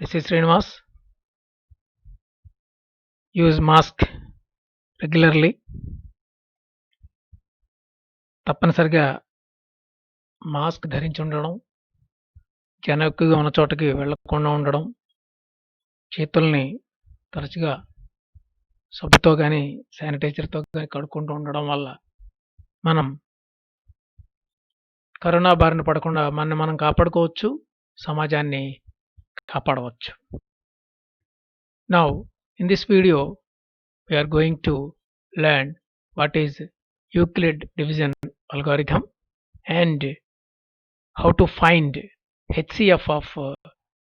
This is Srinivas. Use mask regularly. తప్పనిసరిగా mask ధరించి ఉండడం, జనం ఎక్కువగా ఉన్న చోటకి వెళ్ళకుండా ఉండడం, చేతుల్ని తరచుగా సబ్బుతో గానీ, శానిటైజర్‌తో గానీ కడుక్కుంటూ ఉండడం వల్ల మనం కరోనా బారిన పడకుండా మనని మనం కాపాడుకోవచ్చు, సమాజాన్ని కాపాడవచ్చు. Now, in this video, we are going to learn what is Euclid division algorithm and how to find HCF of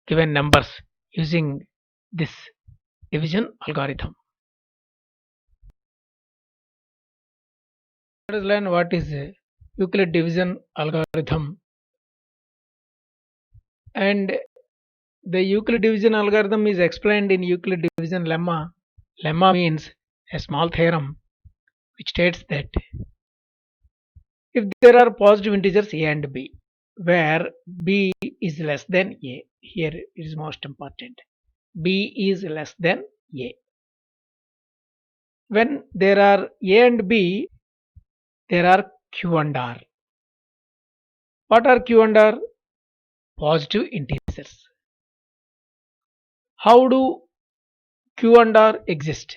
given numbers using this division algorithm. Let us learn what is Euclid division algorithm. And the Euclid division algorithm is explained in Euclid division lemma. Lemma means a small theorem which states that if there are positive integers a and b, where b is less than a, here it is most important, b is less than a. When there are a and b, there are q and r. What are q and r? Positive integers. How do q and r exist?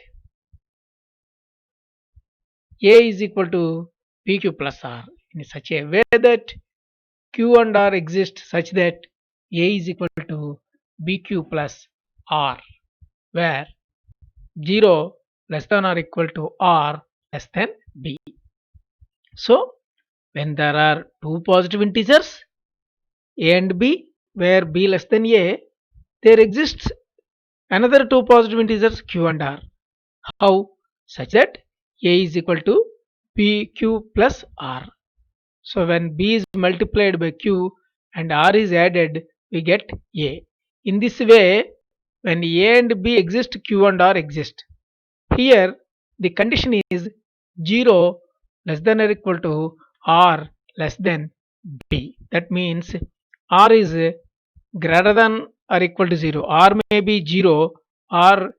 A is equal to pq plus r in such a way that q and r exist such that a is equal to bq plus r, where 0 less than or equal to r less than b. So when there are two positive integers a and b, where b less than a, there exists another two positive integers q and r. How? Such that a is equal to bq plus r. So when b is multiplied by q and r is added, we get a. In this way, when a and b exist, q and r exist. Here the condition is 0 less than or equal to r less than b. That means r is greater than or equal to 0. R may be 0, or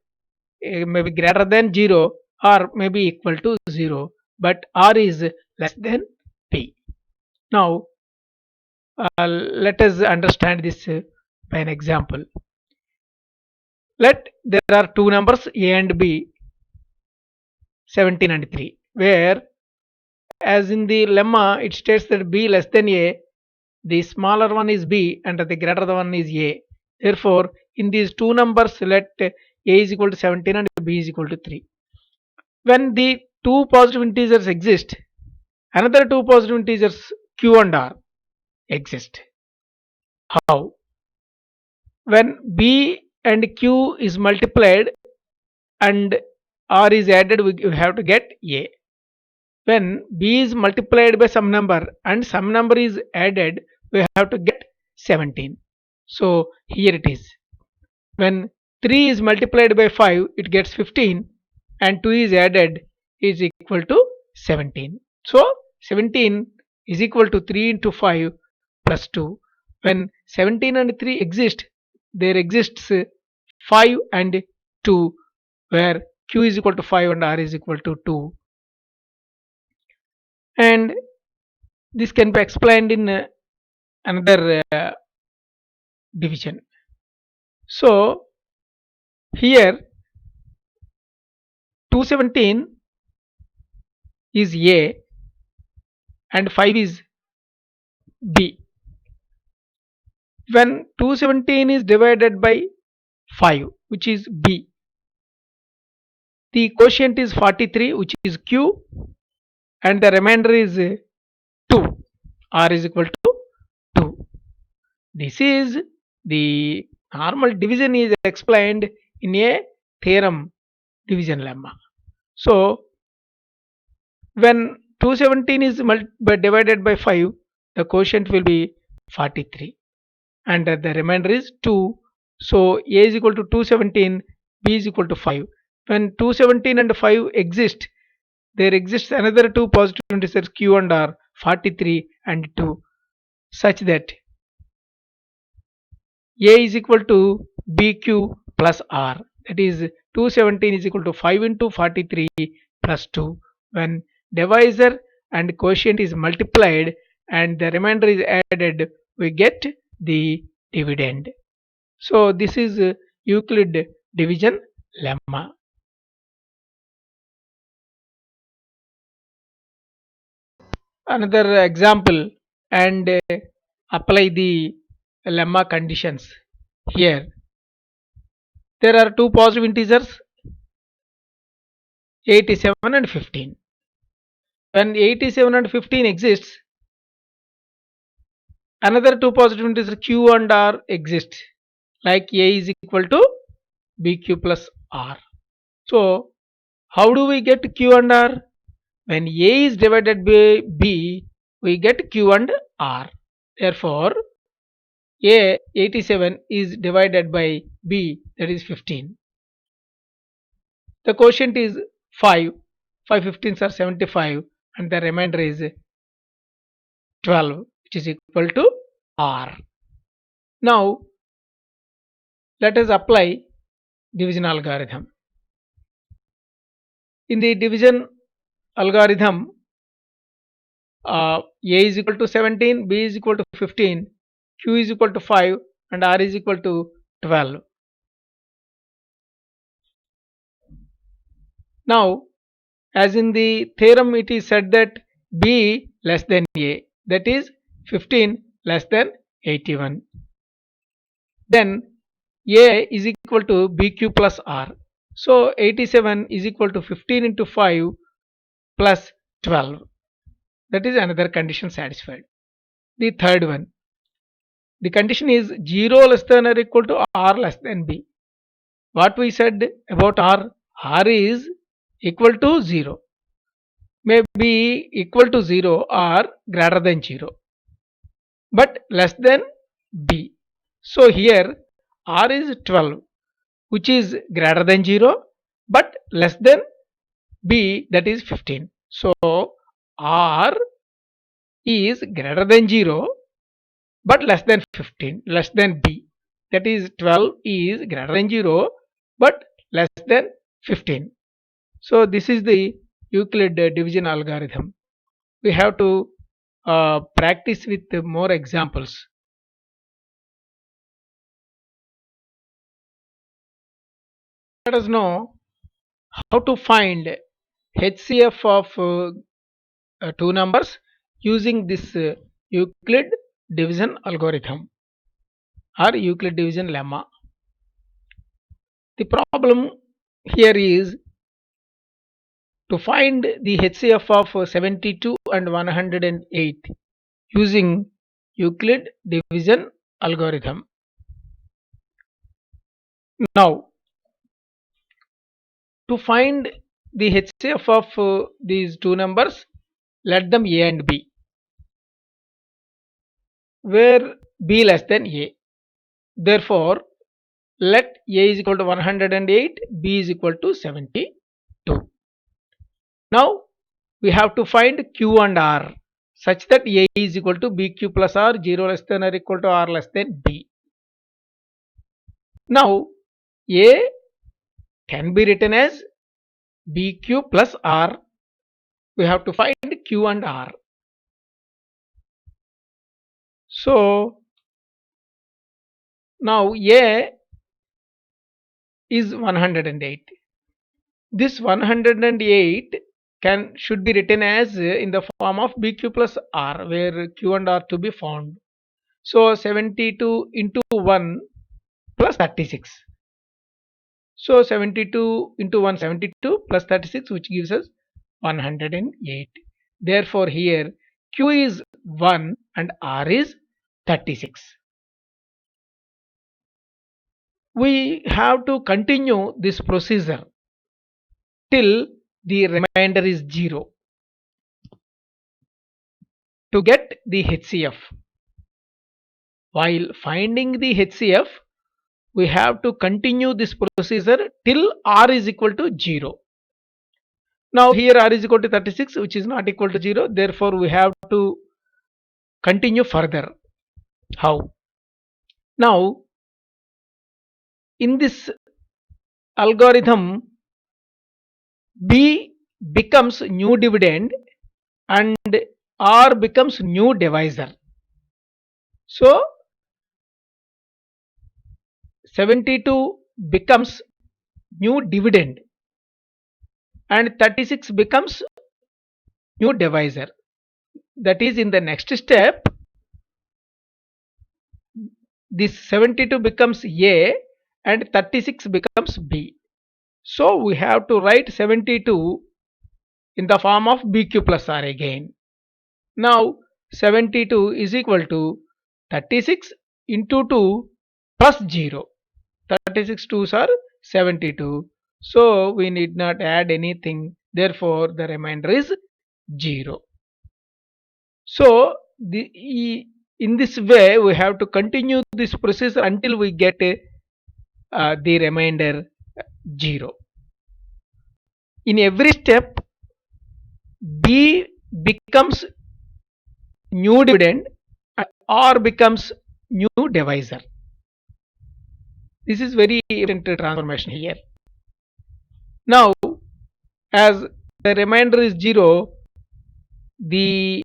may be greater than 0, or may be equal to 0, but r is less than b. Now let us understand this by an example. Let there are two numbers a and b, 17 and 3, where as in the lemma it states that b less than a, the smaller one is b and the greater one is a. Therefore in these two numbers, let a is equal to 17 and b is equal to 3. When the two positive integers exist, another two positive integers q and r exist. How? When b and q is multiplied and r is added, we have to get a. When b is multiplied by some number and some number is added, we have to get 17. So here it is. When 3 is multiplied by 5, it gets 15, and 2 is added, is equal to 17. So 17 is equal to 3 into 5 plus 2. When 17 and 3 exist, there exists 5 and 2, where q is equal to 5 and r is equal to 2. And this can be explained in another division. So here 217 is a and 5 is b. When 217 is divided by 5, which is b, the quotient is 43, which is q, and the remainder is 2, r is equal to 2. This is the normal division is explained in a theorem division lemma. So when 217 is divided by 5, the quotient will be 43 and the remainder is 2. So a is equal to 217, b is equal to 5. When 217 and 5 exist, there exists another two positive integers q and r, 43 and 2, such that a is equal to BQ plus R. That is 217 is equal to 5 into 43 plus 2. When divisor and quotient is multiplied and the remainder is added, we get the dividend. So this is Euclid division lemma. Another example, and apply the lemma conditions here. There are two positive integers 87 and 15. When 87 and 15 exists, another two positive integers q and r exist, like a is equal to bq plus r. So how do we get q and r? When a is divided by b, we get q and r. Therefore a 87 is divided by b, that is 15. The quotient is 5. 5 15s are 75, and the remainder is 12, which is equal to r. Now let us apply division algorithm. In the division algorithm, a is equal to 17, b is equal to 15, q is equal to 5, and r is equal to 12. Now, as in the theorem, it is said that b less than a, that is 15 less than 81. Then a is equal to bq plus r. So 87 is equal to 15 into 5 plus 12. That is another condition satisfied. The third one, the condition is 0 less than or equal to r less than b. What we said about r? R is equal to 0, may be equal to 0 or greater than 0, but less than b. So here r is 12, which is greater than 0 but less than b, that is 15. So r is greater than 0 but less than 15, less than b, that is 12 is greater than 0 but less than 15. So this is the Euclid division algorithm. We have to practice with more examples. Let us know how to find HCF of two numbers using this Euclid division algorithm or Euclid division lemma. The problem here is to find the HCF of 72 and 108 using Euclid division algorithm. Now, to find the HCF of these two numbers, let them a and b, where b less than a. Therefore, let a is equal to 108, b is equal to 72. Now, we have to find q and r such that a is equal to bq plus r, 0 less than or equal to r less than b. Now, a can be written as bq plus r. We have to find q and r. So now a is 108. This 108 should be written as in the form of bq plus r, where q and r to be found. So 72 into 1 plus 36. So 72 into 1, 72 plus 36, which gives us 108. Therefore here q is 1 and r is 36. We have to continue this procedure till the remainder is 0 to get the HCF. While finding the HCF, we have to continue this procedure till r is equal to 0. Now here r is equal to 36, which is not equal to 0. Therefore we have to continue further. How? Now in this algorithm, B becomes new dividend and R becomes new divisor. So 72 becomes new dividend and 36 becomes new divisor. That is, in the next step, this 72 becomes A and 36 becomes B. So we have to write 72 in the form of BQ plus R again. Now 72 is equal to 36 into 2 plus 0. 36 2s are 72. So we need not add anything. Therefore the remainder is 0. So in this way we have to continue this process until we get the remainder 0. In every step, B becomes new dividend and R becomes new divisor. This is very important transformation here. Now, as the remainder is 0, the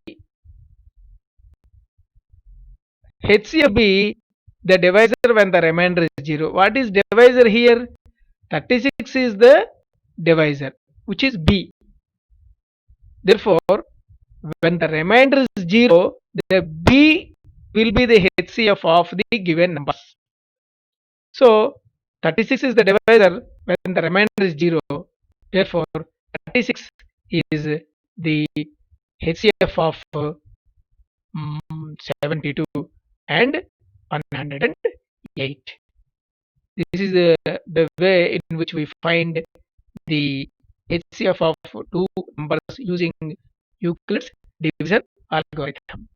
HCF be the divisor when the remainder is 0. What is divisor here? 36 is the divisor, which is B. Therefore, when the remainder is 0, the B will be the HCF of the given numbers. So 36 is the divisor when the remainder is 0. Therefore, 36 is the HCF of 72 and 108. This is the way in which we find the HCF of two numbers using Euclid's division algorithm.